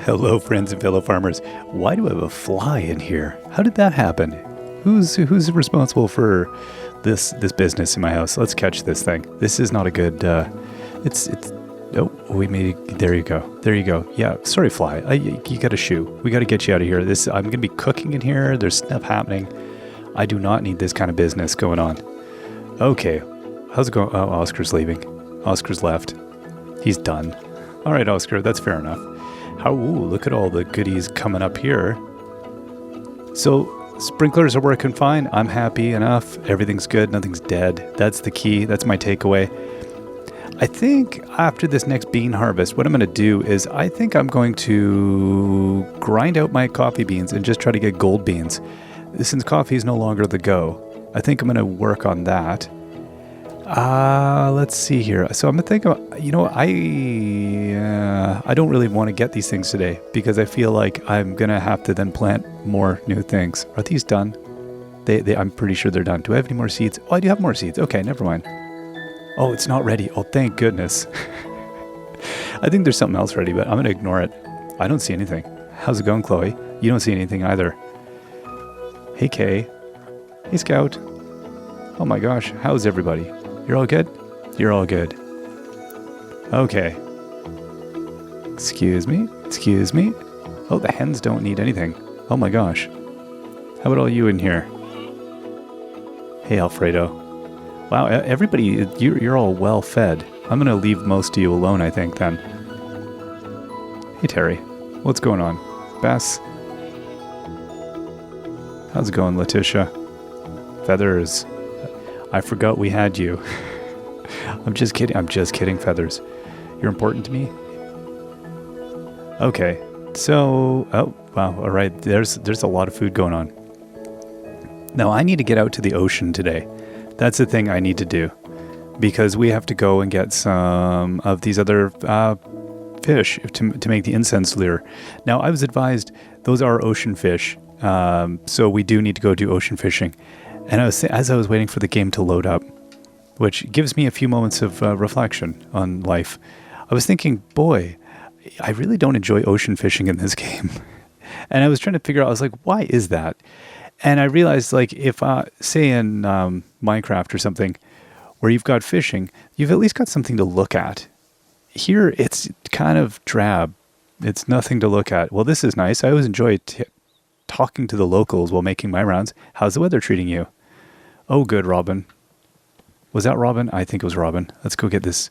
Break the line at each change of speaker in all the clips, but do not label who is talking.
Hello, friends and fellow farmers. Why do I have a fly in here? How did that happen? Who's responsible for this business in my house? Let's catch this thing. This is not a good. It's. Oh, there you go. Yeah, sorry, fly. You got a shoe. We got to get you out of here. I'm gonna be cooking in here. There's stuff happening. I do not need this kind of business going on. Okay, how's it going? Oh, Oscar's leaving. Oscar's left. He's done. All right, Oscar, that's fair enough. Look at all the goodies coming up here. So, sprinklers are working fine. I'm happy enough. Everything's good. Nothing's dead. That's the key. That's my takeaway. I think after this next bean harvest, what I'm going to do is I think I'm going to grind out my coffee beans and just try to get gold beans. Since coffee is no longer the go, I think I'm going to work on that. Let's see here. So I'm going to think about, I don't really want to get these things today because I feel like I'm going to have to then plant more new things. Are these done? I'm pretty sure they're done. Do I have any more seeds? Oh, I do have more seeds. Okay, never mind. Oh, it's not ready. Oh, thank goodness. I think there's something else ready, but I'm going to ignore it. I don't see anything. How's it going, Chloe? You don't see anything either. Hey, Kay. Hey, Scout. Oh my gosh, how's everybody? You're all good? You're all good. Okay. Excuse me? Oh, the hens don't need anything. Oh my gosh. How about all you in here? Hey, Alfredo. Wow, everybody, you're all well fed. I'm going to leave most of you alone, I think, then. Hey, Terry. What's going on? Bess? How's it going, Letitia? Feathers. I forgot we had you. I'm just kidding, Feathers. You're important to me? Okay. So, oh, wow, all right. There's a lot of food going on. Now, I need to get out to the ocean today. That's the thing I need to do, because we have to go and get some of these other fish to make the incense lure. Now, I was advised those are ocean fish, so we do need to go do ocean fishing. And as I was waiting for the game to load up, which gives me a few moments of reflection on life, I was thinking, boy, I really don't enjoy ocean fishing in this game. And I was trying to figure out, I was like, why is that? And I realized, like, if, say in Minecraft or something, where you've got fishing, you've at least got something to look at. Here, it's kind of drab. It's nothing to look at. Well, this is nice. I always enjoy talking to the locals while making my rounds. How's the weather treating you? Oh, good, Robin. Was that Robin? I think it was Robin. Let's go get this.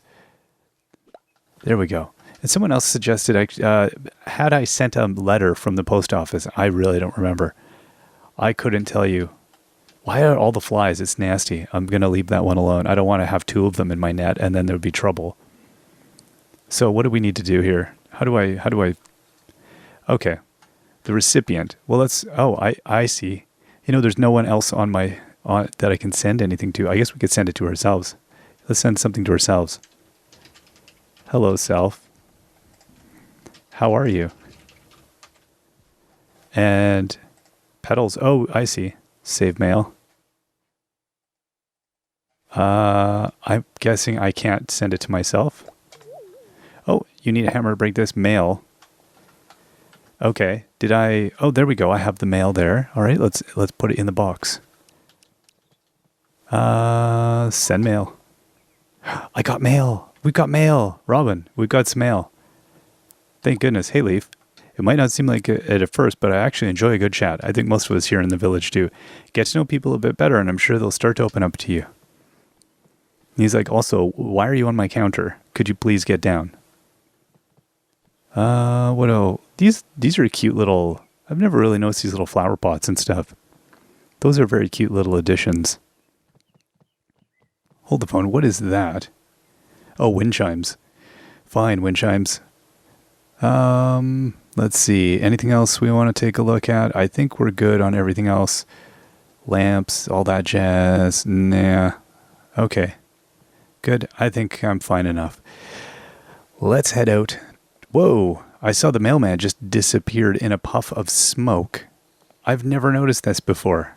There we go. And someone else suggested, had I sent a letter from the post office? I really don't remember. I couldn't tell you. Why are all the flies? It's nasty. I'm going to leave that one alone. I don't want to have two of them in my net and then there would be trouble. So what do we need to do here? How do I? Okay. The recipient. Well, I see. There's no one else on that I can send anything to. I guess we could send it to ourselves. Let's send something to ourselves. Hello, self. How are you? And petals. Oh, I see. Save mail. I'm guessing I can't send it to myself. Oh, you need a hammer to break this. Mail. Okay. Oh, there we go. I have the mail there. All right, let's put it in the box. Send mail. I got mail. We got mail. Robin, we've got some mail. Thank goodness. Hey, Leaf. It might not seem like it at first, but I actually enjoy a good chat. I think most of us here in the village do. Get to know people a bit better, and I'm sure they'll start to open up to you. He's like, also, why are you on my counter? Could you please get down? What else? These are cute little... I've never really noticed these little flower pots and stuff. Those are very cute little additions. Hold the phone. What is that? Oh, wind chimes. Fine, wind chimes. Let's see. Anything else we want to take a look at? I think we're good on everything else. Lamps, all that jazz. Nah. Okay. Good. I think I'm fine enough. Let's head out. Whoa. I saw the mailman just disappeared in a puff of smoke. I've never noticed this before.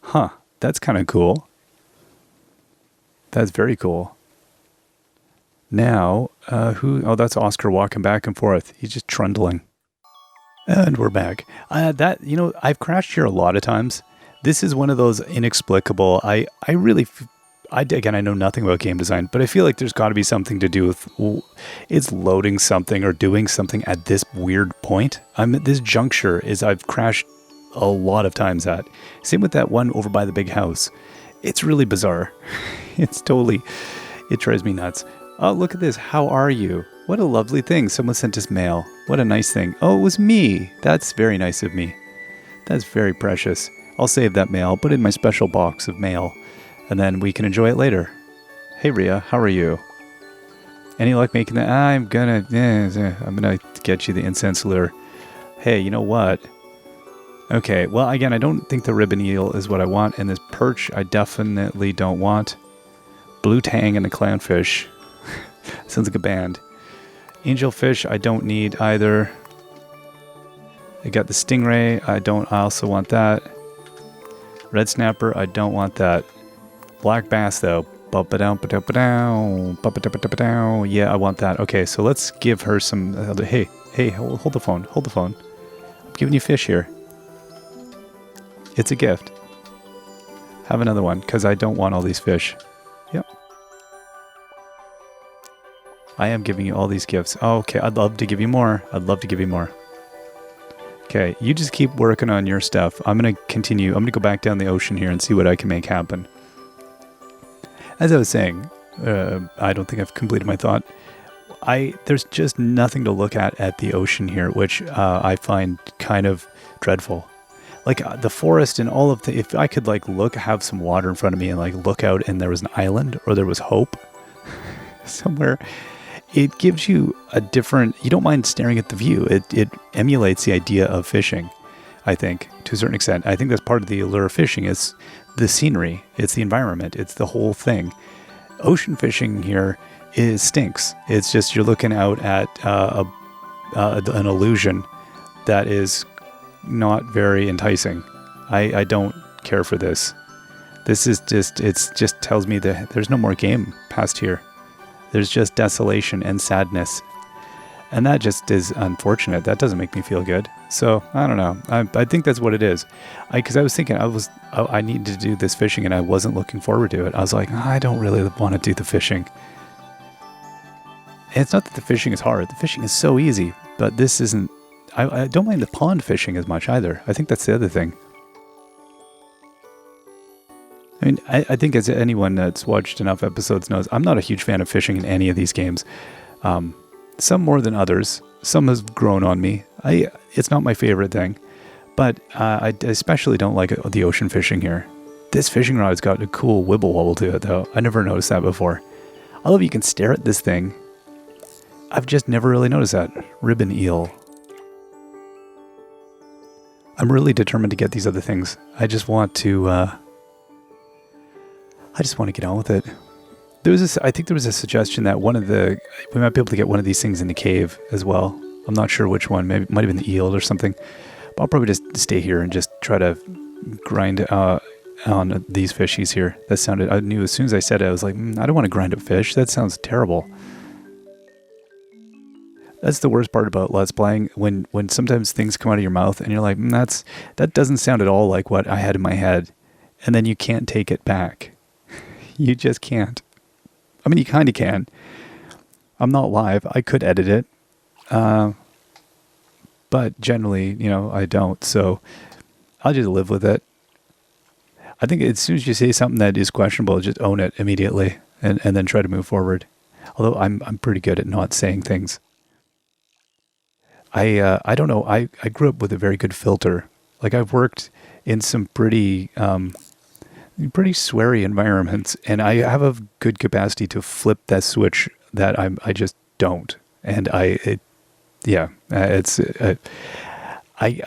Huh. That's kind of cool. That's very cool. Now, Oh, that's Oscar walking back and forth. He's just trundling. And we're back. I've crashed here a lot of times. This is one of those inexplicable. I really, again, I know nothing about game design, but I feel like there's got to be something to do with it's loading something or doing something at this weird point. I'm at this juncture is I've crashed a lot of times at. Same with that one over by the big house. It's really bizarre. It drives me nuts. Oh, look at this. How are you? What a lovely thing. Someone sent us mail. What a nice thing. Oh, it was me. That's very nice of me. That's very precious. I'll save that mail, put it in my special box of mail, and then we can enjoy it later. Hey, Ria, how are you? Any luck making that? I'm gonna get you the incense lure. Hey, you know what? Okay, well, again, I don't think the ribbon eel is what I want, and this perch I definitely don't want. Blue tang and a clownfish. Sounds like a band. Angelfish I don't need either. I got the stingray. I also want that. Red snapper, I don't want that. Black bass though. Yeah, I want that. Okay, so let's give her some. Hey, hold the phone. Hold the phone. I'm giving you fish here. It's a gift. Have another one, because I don't want all these fish. Yep. I am giving you all these gifts. Oh, okay, I'd love to give you more. I'd love to give you more. Okay, you just keep working on your stuff. I'm going to continue. I'm going to go back down the ocean here and see what I can make happen. As I was saying, I don't think I've completed my thought. There's just nothing to look at the ocean here, which I find kind of dreadful. Like the forest and all of if I could have some water in front of me and look out and there was an island or there was hope somewhere, it gives you a different, you don't mind staring at the view. It emulates the idea of fishing, I think, to a certain extent. I think that's part of the allure of fishing is the scenery. It's the environment. It's the whole thing. Ocean fishing here stinks. It's just you're looking out at an illusion that is not very enticing. I don't care for this. This is just tells me that there's no more game past here. There's just desolation and sadness. And that just is unfortunate. That doesn't make me feel good. So, I don't know. I think that's what it is. Because I was thinking, I need to do this fishing and I wasn't looking forward to it. I was like, I don't really want to do the fishing. And it's not that the fishing is hard. The fishing is so easy. But this isn't... I don't mind the pond fishing as much either. I think that's the other thing. I mean, I think as anyone that's watched enough episodes knows, I'm not a huge fan of fishing in any of these games. Some more than others. Some has grown on me. It's not my favorite thing. But I especially don't like the ocean fishing here. This fishing rod's got a cool wibble wobble to it, though. I never noticed that before. I love you can stare at this thing. I've just never really noticed that. Ribbon eel. I'm really determined to get these other things. I just want to get on with it. I think there was a suggestion that we might be able to get one of these things in the cave as well. I'm not sure which one. Maybe it might have been the eel or something. But I'll probably just stay here and just try to grind on these fishies here. That sounded... I knew as soon as I said it, I was like, I don't want to grind up fish. That sounds terrible. That's the worst part about Let's Playing, when sometimes things come out of your mouth and you're like, that doesn't sound at all like what I had in my head. And then you can't take it back. You just can't. I mean, you kind of can. I'm not live. I could edit it. But generally, I don't. So I'll just live with it. I think as soon as you say something that is questionable, just own it immediately and then try to move forward. Although I'm pretty good at not saying things. I don't know. I grew up with a very good filter. I've worked in some pretty sweary environments, and I have a good capacity to flip that switch that I just don't. And I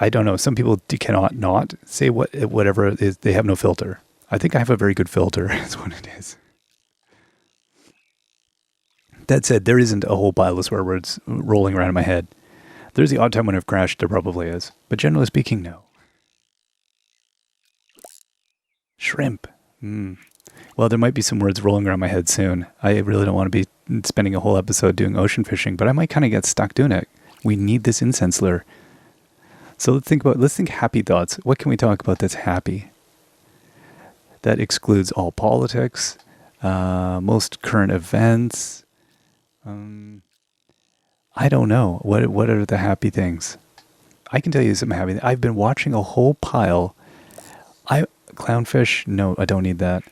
don't know. Some people cannot not say whatever it is. They have no filter. I think I have a very good filter. That's what it is. That said, there isn't a whole pile of swear words rolling around in my head. There's the odd time when I've crashed, there probably is. But generally speaking, no. Shrimp. Well, there might be some words rolling around my head soon. I really don't want to be spending a whole episode doing ocean fishing, but I might kind of get stuck doing it. We need this incense lure. So let's think happy thoughts. What can we talk about that's happy? That excludes all politics, most current events. Um, I don't know. What are the happy things? I can tell you some happy. I've been watching a whole pile. I Clownfish. No, I don't need that.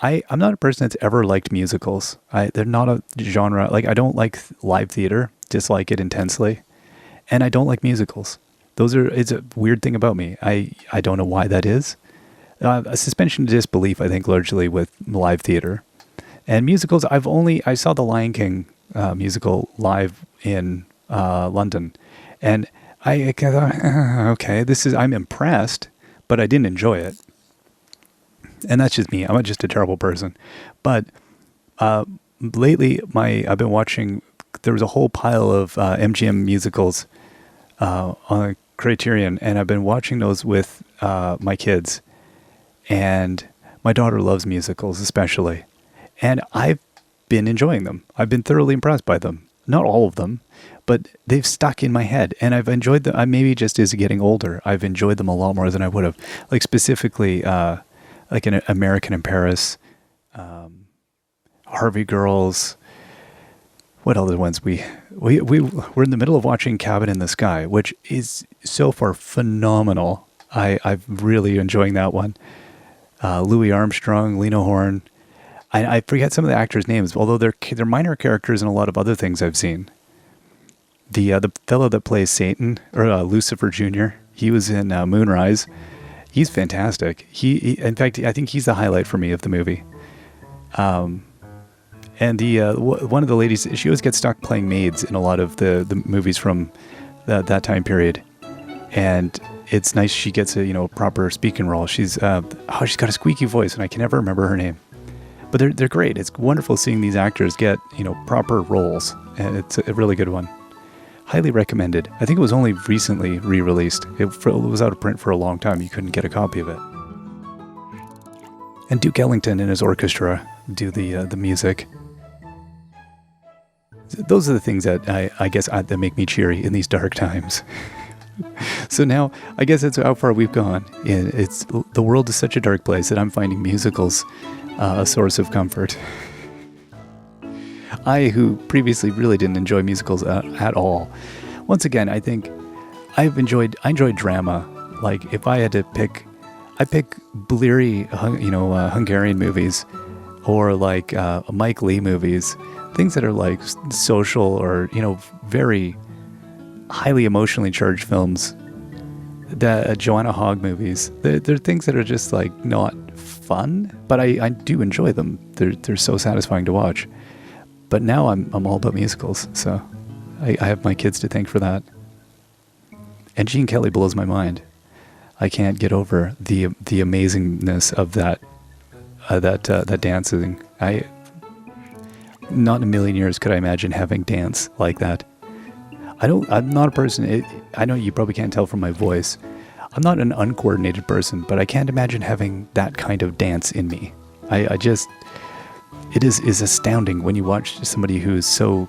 I'm not a person that's ever liked musicals. They're not a genre. Like I don't like live theater. Dislike it intensely, and I don't like musicals. It's a weird thing about me. I don't know why that is. A suspension of disbelief, I think, largely with live theater and musicals. I saw the Lion King musical live in London, and I thought, okay, I'm impressed, but I didn't enjoy it. And that's just me. I'm just a terrible person. But lately, I've been watching. There was a whole pile of MGM musicals on Criterion, and I've been watching those with my kids. And my daughter loves musicals, especially. And I've been enjoying them. I've been thoroughly impressed by them. Not all of them, but they've stuck in my head. And I've enjoyed them. Maybe just as getting older, I've enjoyed them a lot more than I would have. Like specifically, like an American in Paris, Harvey Girls. What other ones? We're in the middle of watching Cabin in the Sky, which is so far phenomenal. I'm really enjoying that one. Louis Armstrong, Lena Horne. I forget some of the actors' names, although they're minor characters in a lot of other things I've seen. The fellow that plays Satan, or Lucifer Jr., he was in Moonrise. He's fantastic. In fact, I think he's the highlight for me of the movie. And one of the ladies, she always gets stuck playing maids in a lot of the movies from that time period. And it's nice she gets a proper speaking role. She's got a squeaky voice, and I can never remember her name. But they're great. It's wonderful seeing these actors get proper roles, and it's a really good one. Highly recommended. I think it was only recently re-released. It was out of print for a long time. You couldn't get a copy of it. And Duke Ellington and his orchestra do the music. Those are the things that I guess that make me cheery in these dark times. So now, I guess that's how far we've gone. The world is such a dark place that I'm finding musicals a source of comfort. I, who previously really didn't enjoy musicals at all. Once again, I think I enjoyed drama. Like if I had to pick, I pick bleary, Hungarian movies, or like Mike Leigh movies, things that are like social or very highly emotionally charged films. The Joanna Hogg movies, they're things that are just like not fun, but I do enjoy them. They're so satisfying to watch. But now I'm all about musicals, so I have my kids to thank for that. And Gene Kelly blows my mind. I can't get over the amazingness of that dancing. Not in a million years could I imagine having dance like that. I'm not a person. I know you probably can't tell from my voice. I'm not an uncoordinated person, but I can't imagine having that kind of dance in me. It is astounding when you watch somebody who's so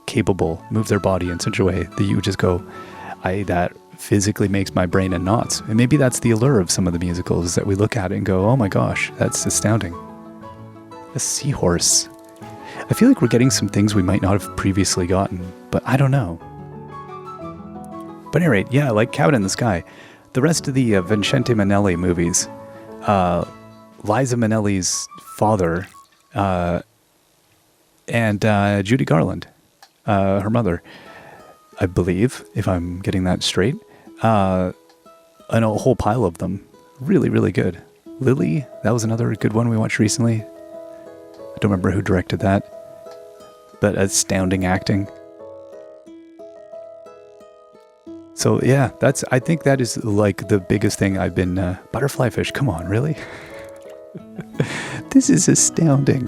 capable move their body in such a way that you just go, that physically makes my brain in knots. And maybe that's the allure of some of the musicals, that we look at it and go, oh my gosh, that's astounding. A seahorse. I feel like we're getting some things we might not have previously gotten, but I don't know. But at any rate, yeah, like Cabin in the Sky. The rest of the Vincente Minnelli movies, Liza Minnelli's father, and Judy Garland, her mother, I believe, if I'm getting that straight, and a whole pile of them. Really, really good. Lily, that was another good one we watched recently. I don't remember who directed that, but astounding acting. So yeah, I think that is like the biggest thing I've been, butterfly fish, come on, really? This is astounding.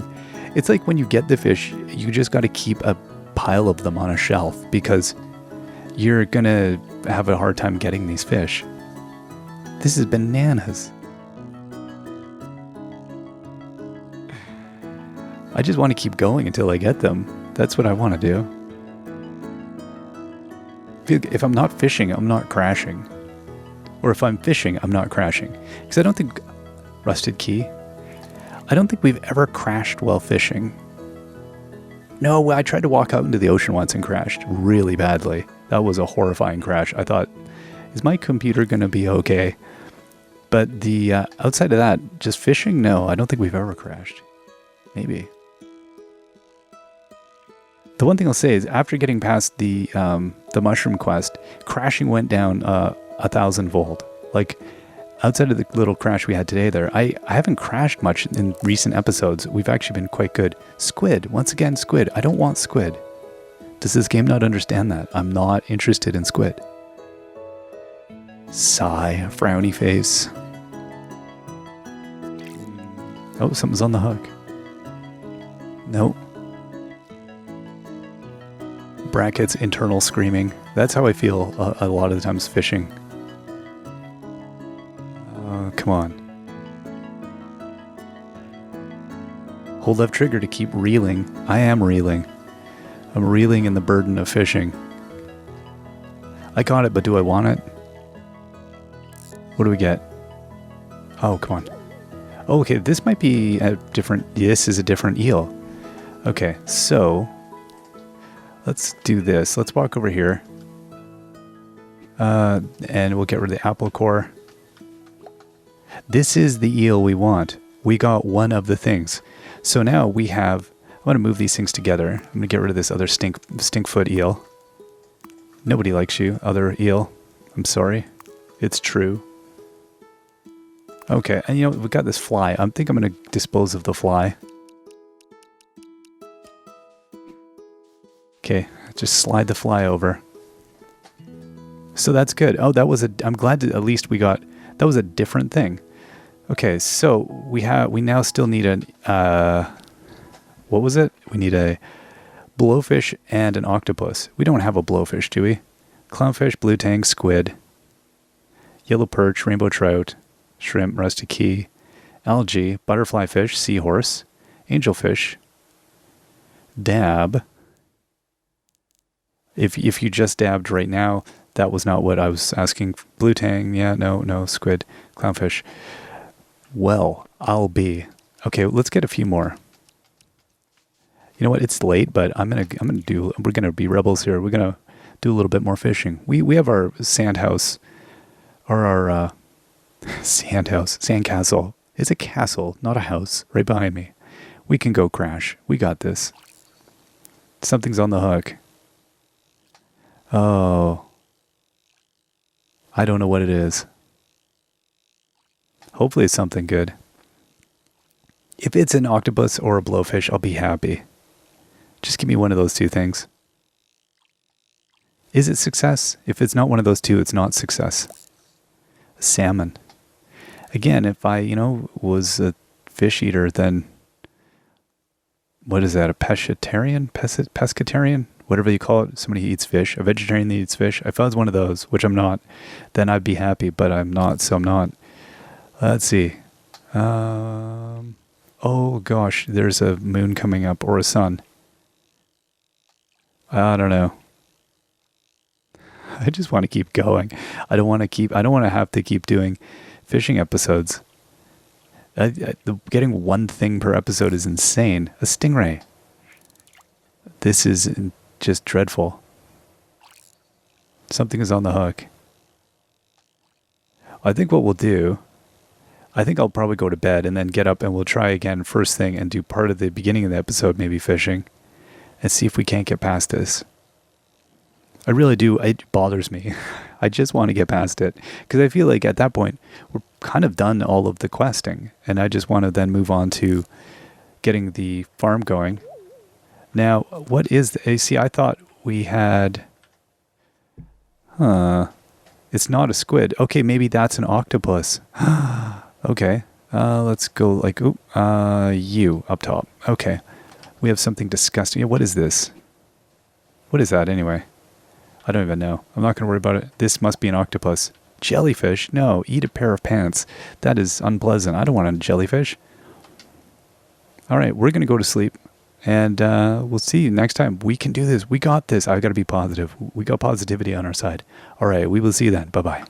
It's like when you get the fish, you just got to keep a pile of them on a shelf because you're going to have a hard time getting these fish. This is bananas. I just want to keep going until I get them. That's what I want to do. if I'm not fishing, I'm not crashing. Or if I'm fishing, I'm not crashing. Because I don't think... Rusted key? I don't think we've ever crashed while fishing. No, I tried to walk out into the ocean once and crashed really badly. That was a horrifying crash. I thought, is my computer going to be okay? But the outside of that, just fishing, no, I don't think we've ever crashed. Maybe. The one thing I'll say is after getting past the mushroom quest, crashing went down 1,000-fold. Like, outside of the little crash we had today there, I haven't crashed much in recent episodes. We've actually been quite good. Squid. Once again, squid. I don't want squid. Does this game not understand that? I'm not interested in squid. Sigh. Frowny face. Oh, something's on the hook. Nope. Brackets, internal screaming. That's how I feel a lot of the times fishing. Come on. Hold left trigger to keep reeling. I am reeling. I'm reeling in the burden of fishing. I got it, but do I want it? What do we get? Oh, come on. Oh, okay, this might be a different... This is a different eel. Okay, so... Let's do this. Let's walk over here. And we'll get rid of the apple core. This is the eel we want. We got one of the things. So now we have... I'm going to move these things together. I'm going to get rid of this other stinkfoot eel. Nobody likes you, other eel. I'm sorry. It's true. Okay, and you know, we got this fly. I think I'm going to dispose of the fly. Okay, just slide the fly over. So that's good. Oh, that was a... I'm glad that at least we got... That was a different thing. Okay, so we now still need an... what was it? We need a blowfish and an octopus. We don't have a blowfish, do we? Clownfish, blue tang, squid, yellow perch, rainbow trout, shrimp, rusty key, algae, butterfly fish, seahorse, angelfish, dab. If you just dabbed right now, that was not what I was asking. Blue tang, yeah, no, squid, clownfish. Well, I'll be. Okay, let's get a few more. You know what? It's late, but we're gonna be rebels here. We're gonna do a little bit more fishing. We have our sandhouse, or our sandcastle. It's a castle, not a house, right behind me. We can go crash. We got this. Something's on the hook. Oh. I don't know what it is. Hopefully it's something good. If it's an octopus or a blowfish, I'll be happy. Just give me one of those two things. Is it success? If it's not one of those two, it's not success. Salmon. Again, if I, was a fish eater, then what is that? A pescatarian? Pescatarian? Whatever you call it. Somebody who eats fish. A vegetarian that eats fish. If I was one of those, which I'm not, then I'd be happy, but I'm not, so I'm not. Let's see. Oh gosh, there's a moon coming up, or a sun. I don't know. I just want to keep going. I don't want to have to keep doing fishing episodes. Getting one thing per episode is insane. A stingray. This is just dreadful. Something is on the hook. I think what we'll do, I think I'll probably go to bed and then get up and we'll try again first thing and do part of the beginning of the episode, maybe fishing, and see if we can't get past this. I really do. It bothers me. I just want to get past it because I feel like at that point we're kind of done all of the questing and I just want to then move on to getting the farm going. Now, what is the AC? I thought we had... It's not a squid. Okay, maybe that's an octopus. Okay. Let's go like... you up top. Okay. We have something disgusting. What is this? What is that anyway? I don't even know. I'm not going to worry about it. This must be an octopus. Jellyfish? No, eat a pair of pants. That is unpleasant. I don't want a jellyfish. All right, we're going to go to sleep. And we'll see you next time. We can do this. We got this. I've got to be positive. We got positivity on our side. All right. We will see you then. Bye-bye.